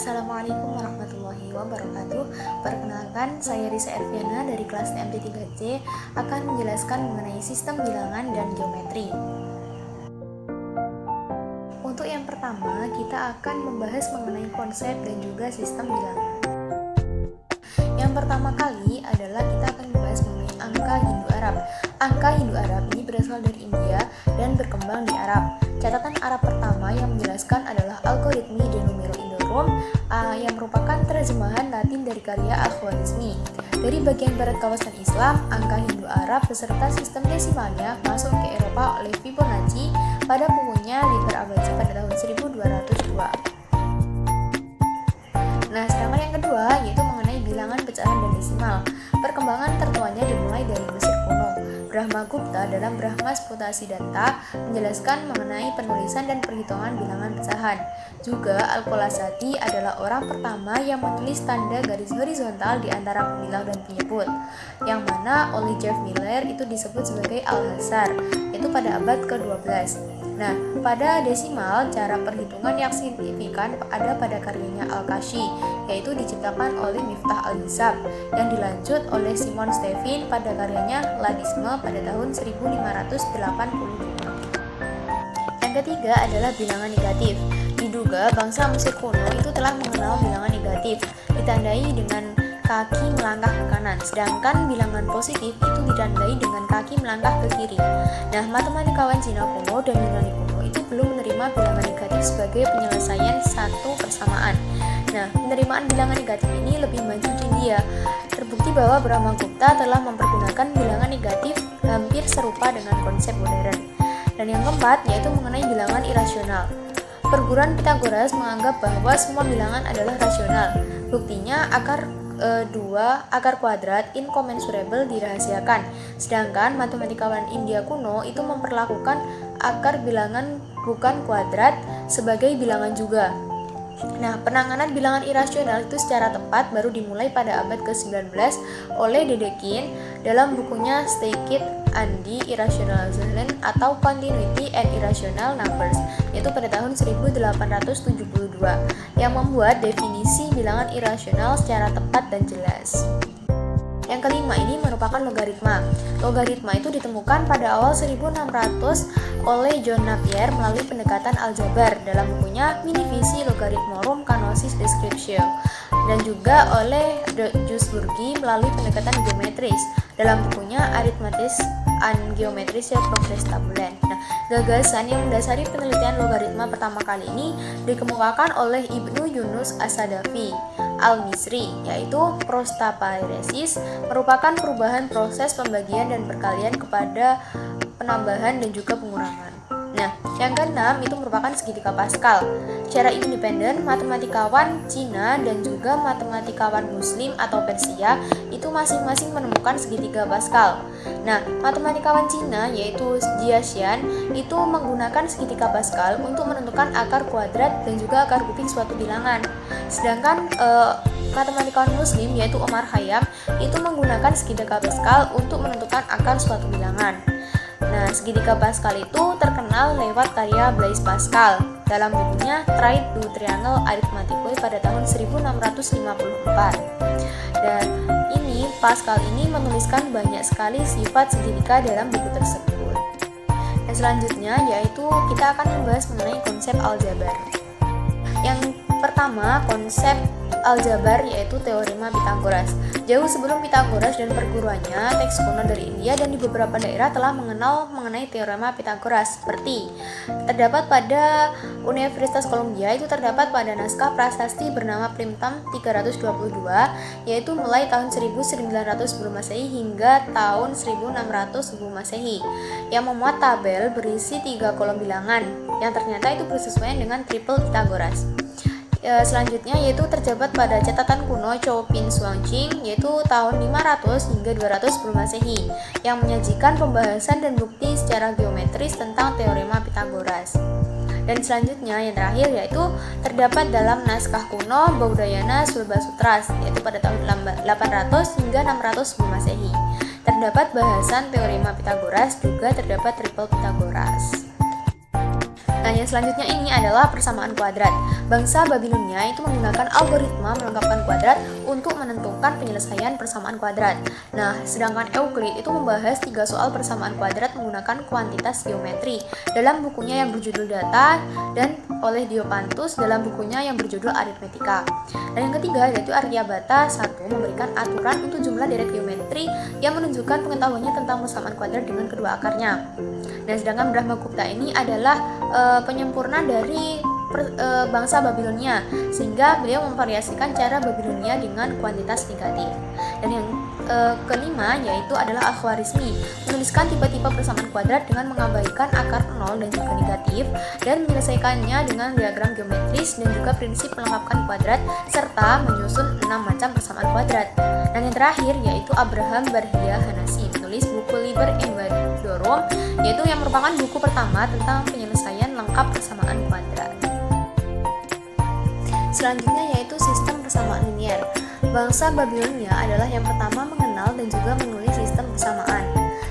Assalamualaikum warahmatullahi wabarakatuh. Perkenalkan, saya Risa Erviana dari kelas TMT 3C akan menjelaskan mengenai sistem bilangan dan geometri. Untuk yang pertama, kita akan membahas mengenai konsep dan juga sistem bilangan. Yang pertama kali adalah kita akan membahas mengenai angka Hindu-Arab. Angka Hindu-Arab ini berasal dari India dan berkembang di Arab. Catatan Arab pertama yang menjelaskan adalah Algoritmi de Numero Indorum yang merupakan terjemahan Latin dari karya Al-Khwarizmi. Dari bagian barat kawasan Islam, angka Hindu-Arab beserta sistem desimalnya masuk ke Eropa oleh Fibonacci pada bukunya Liber Abaci pada tahun 1202. Nah, sedangkan yang kedua yaitu mengenai bilangan pecahan dan desimal. Perkembangan tertuanya dimulai dari Mesir kuno. Brahmagupta dalam Brahma Sputasi Danta menjelaskan mengenai penulisan dan perhitungan bilangan pecahan. Juga Al-Qolasati adalah orang pertama yang menulis tanda garis horizontal di antara pemilah dan penyebut, yang mana oleh Jeff Miller itu disebut sebagai Al-Hasar, yaitu pada abad ke-12. Nah, pada desimal, cara perhitungan yang signifikan ada pada karyanya Al-Kashi, yaitu diciptakan oleh Miftah Al-Hisab, yang dilanjut oleh Simon Stevin pada karyanya Ladisme pada tahun 1585. Yang ketiga adalah bilangan negatif. Diduga bangsa Mesir kuno itu telah mengenal bilangan negatif, ditandai dengan kaki melangkah ke kanan, sedangkan bilangan positif itu ditandai dengan kaki melangkah ke kiri. Nah, matematikawan Cina kuno dan Yunani kuno itu belum menerima bilangan negatif sebagai penyelesaian satu persamaan. Nah, penerimaan bilangan negatif ini lebih maju di India. Terbukti bahwa Brahmagupta telah mempergunakan bilangan negatif hampir serupa dengan konsep modern. Dan yang keempat yaitu mengenai bilangan irasional. Perguruan Pythagoras menganggap bahwa semua bilangan adalah rasional. Buktinya akar kuadrat incommensurable dirahasiakan. Sedangkan matematikawan India kuno itu memperlakukan akar bilangan bukan kuadrat sebagai bilangan juga. Nah, penanganan bilangan irasional itu secara tepat baru dimulai pada abad ke-19 oleh Dedekind dalam bukunya Stacked and Irrational Zahlen atau Continuity and Irrational Numbers, yaitu pada tahun 1872, yang membuat definisi bilangan irasional secara tepat dan jelas. Yang kelima ini merupakan logaritma. Logaritma itu ditemukan pada awal 1600 oleh John Napier melalui pendekatan aljabar dalam bukunya Minivisi Logarithmorum Canonis Descriptio, dan juga oleh de Duesburgi melalui pendekatan geometris dalam bukunya Arithmetic and Geometrische Progresstabulen. Nah, gagasan yang mendasari penelitian logaritma pertama kali ini dikemukakan oleh Ibnu Yunus As-Sadafi Al-Misri, yaitu prostaparesis merupakan perubahan proses pembagian dan perkalian kepada penambahan dan juga pengurangan. Nah, yang keenam itu merupakan segitiga Pascal. Secara independen, matematikawan Cina dan juga matematikawan Muslim atau Persia itu masing-masing menemukan segitiga Pascal. Nah, matematikawan Cina yaitu Jia Xian itu menggunakan segitiga Pascal untuk menentukan akar kuadrat dan juga akar kubik suatu bilangan. Sedangkan matematikawan Muslim yaitu Omar Khayyam itu menggunakan segitiga Pascal untuk menentukan akar suatu bilangan. Nah, segitiga Pascal itu terkenal lewat karya Blaise Pascal dalam bukunya Traité du Triangle Arithmétique pada tahun 1654. Dan Pascal ini menuliskan banyak sekali sifat segitiga dalam buku tersebut. Dan selanjutnya yaitu kita akan membahas mengenai konsep aljabar. Yang pertama, konsep aljabar yaitu teorema Pythagoras. Jauh sebelum Pythagoras dan perguruannya, teks kuno dari India dan di beberapa daerah telah mengenal mengenai teorema Pythagoras, seperti terdapat pada Universitas Columbia itu terdapat pada naskah prasasti bernama Plimpton 322, yaitu mulai tahun 1900 sebelum Masehi hingga tahun 1600 sebelum Masehi, yang memuat tabel berisi 3 kolom bilangan yang ternyata itu bersesuaian dengan triple Pythagoras. Selanjutnya yaitu terdapat pada catatan kuno Chow Pin Suangjing yaitu tahun 500 hingga 200 sebelum Masehi yang menyajikan pembahasan dan bukti secara geometris tentang teorema Pythagoras. Dan selanjutnya yang terakhir yaitu terdapat dalam naskah kuno Baudayana Sulbasutras yaitu pada tahun 800 hingga 600 sebelum Masehi. Terdapat bahasan teorema Pythagoras, juga terdapat triple Pythagoras. Nah, yang selanjutnya ini adalah persamaan kuadrat. Bangsa Babilonia itu menggunakan algoritma melengkapkan kuadrat untuk menentukan penyelesaian persamaan kuadrat. Nah, sedangkan Euclid itu membahas 3 soal persamaan kuadrat menggunakan kuantitas geometri dalam bukunya yang berjudul Data, dan oleh Diopantus dalam bukunya yang berjudul Aritmetika. Dan yang ketiga yaitu Aryabhata I memberikan aturan untuk jumlah deret geometri yang menunjukkan pengetahuannya tentang persamaan kuadrat dengan kedua akarnya. Dan sedangkan Brahmagupta ini adalah penyempurna dari bangsa Babilonia, sehingga beliau memvariasikan cara Babilonia dengan kuantitas negatif. Dan yang kelima yaitu adalah Al-Khwarizmi, menuliskan tipe-tipe persamaan kuadrat dengan mengabaikan akar 0 dan juga negatif dan menyelesaikannya dengan diagram geometris dan juga prinsip melengkapkan kuadrat serta menyusun 6 macam persamaan kuadrat. Dan yang terakhir yaitu Abraham Barhia Hanasi, menulis buku Liber Invadorum, yaitu yang merupakan buku pertama tentang penyelesaian lengkap persamaan kuadrat. Selanjutnya yaitu sistem persamaan linier. Bangsa Babilonia adalah yang pertama mengenal dan juga menulis sistem persamaan.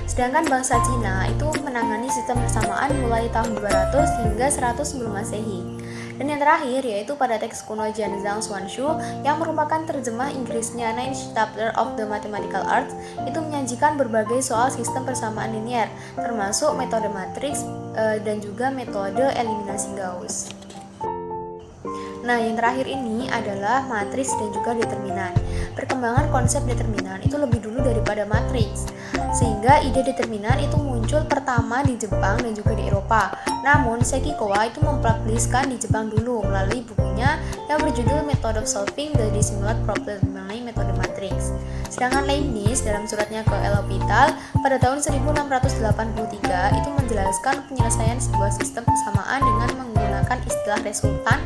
Sedangkan bangsa Cina itu menangani sistem persamaan mulai tahun 200 hingga 100 sebelum Masehi. Dan yang terakhir yaitu pada teks kuno Jianzhang Xuanxu yang merupakan terjemah Inggrisnya Nine Chapters of the Mathematical Arts, itu menyajikan berbagai soal sistem persamaan linier, termasuk metode matriks dan juga metode eliminasi Gauss. Nah, yang terakhir ini adalah matriks dan juga determinan. Perkembangan konsep determinan itu lebih dulu daripada matriks, sehingga ide determinan itu muncul pertama di Jepang dan juga di Eropa. Namun, Sekikowa itu mempubliskan di Jepang dulu melalui bukunya yang berjudul Method of Solving the Dissimilar Problem mengenai metode matriks. Sedangkan Leibniz dalam suratnya ke L'Hopital pada tahun 1683 itu menjelaskan penyelesaian sebuah sistem persamaan dengan menggunakan istilah resultan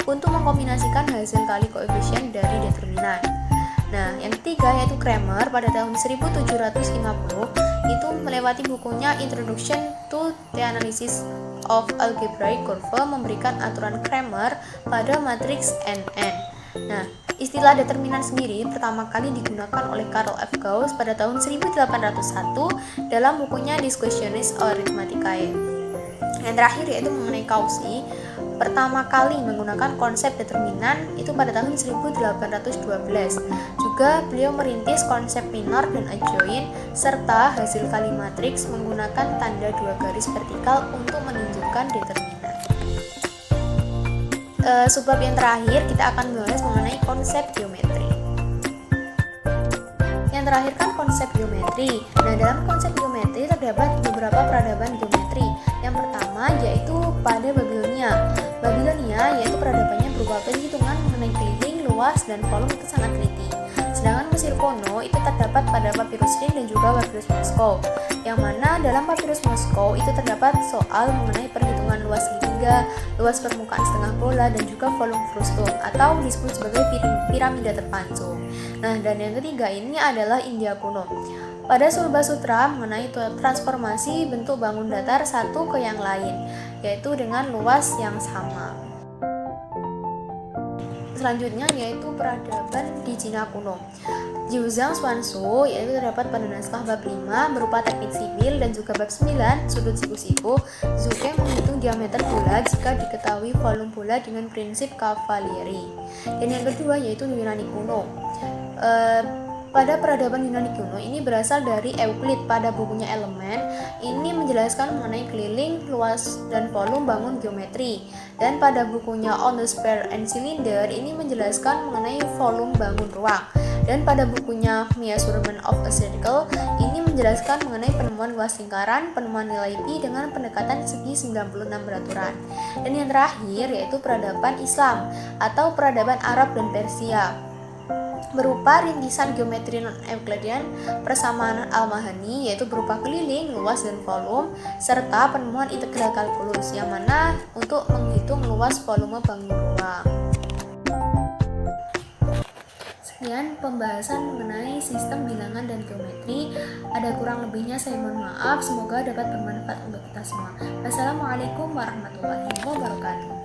untuk mengkombinasikan hasil kali koefisien dari determinan. Nah, yang ketiga yaitu Cramer pada tahun 1750 itu melewati bukunya Introduction to the Analysis of Algebraic Curve memberikan aturan Cramer pada matriks NN. Nah, istilah determinan sendiri pertama kali digunakan oleh Karl F. Gauss pada tahun 1801 dalam bukunya Disquisitiones Arithmeticae. Yang terakhir yaitu mengenai Cauchy, pertama kali menggunakan konsep determinan itu pada tahun 1812. Juga beliau merintis konsep minor dan adjoint serta hasil kali matriks menggunakan tanda 2 garis vertikal untuk menunjukkan determinan. Subbab yang terakhir kita akan membahas mengenai konsep geometri. Yang terakhir kan konsep geometri. Nah, dalam konsep geometri terdapat beberapa peradaban geometri. Yang pertama yaitu pada Babilonia. Babilonia yaitu peradabannya berupa perhitungan mengenai keliling, luas, dan volume itu sangat teliti. Sedangkan Mesir kuno itu terdapat pada Papirus Rim dan juga Papirus Moskow, yang mana dalam Papirus Moskow itu terdapat soal mengenai perhitungan luas segitiga, luas permukaan setengah bola, dan juga volume frustum atau disebut sebagai piramida terpancung. Nah, dan yang ketiga ini adalah India kuno. Pada Sulba Sutra mengenai transformasi bentuk bangun datar satu ke yang lain, yaitu dengan luas yang sama. Selanjutnya yaitu peradaban di Cina kuno. Jiuzhang Xuanxu yaitu terdapat pada naskah bab 5 berupa teknik sipil dan juga bab 9 sudut siku-siku. Zuke menghitung diameter bola jika diketahui volume bola dengan prinsip Cavalieri. Dan yang kedua yaitu Yunani kuno. Pada peradaban Yunani kuno ini berasal dari Euclid pada bukunya Elemen. Ini menjelaskan mengenai keliling, luas, dan volume bangun geometri. Dan pada bukunya On the Sphere and Cylinder ini menjelaskan mengenai volume bangun ruang. Dan pada bukunya Measurement of a Circle ini menjelaskan mengenai penemuan luas lingkaran, penemuan nilai pi dengan pendekatan segi 96 beraturan. Dan yang terakhir yaitu peradaban Islam atau peradaban Arab dan Persia, berupa rintisan geometri non-Euclidean persamaan Al-Mahani yaitu berupa keliling, luas, dan volume serta penemuan integral kalkulus yang mana untuk menghitung luas volume bangun ruang. Sekian pembahasan mengenai sistem bilangan dan geometri. Ada kurang lebihnya saya mohon maaf, semoga dapat bermanfaat untuk kita semua. Wassalamualaikum warahmatullahi wabarakatuh.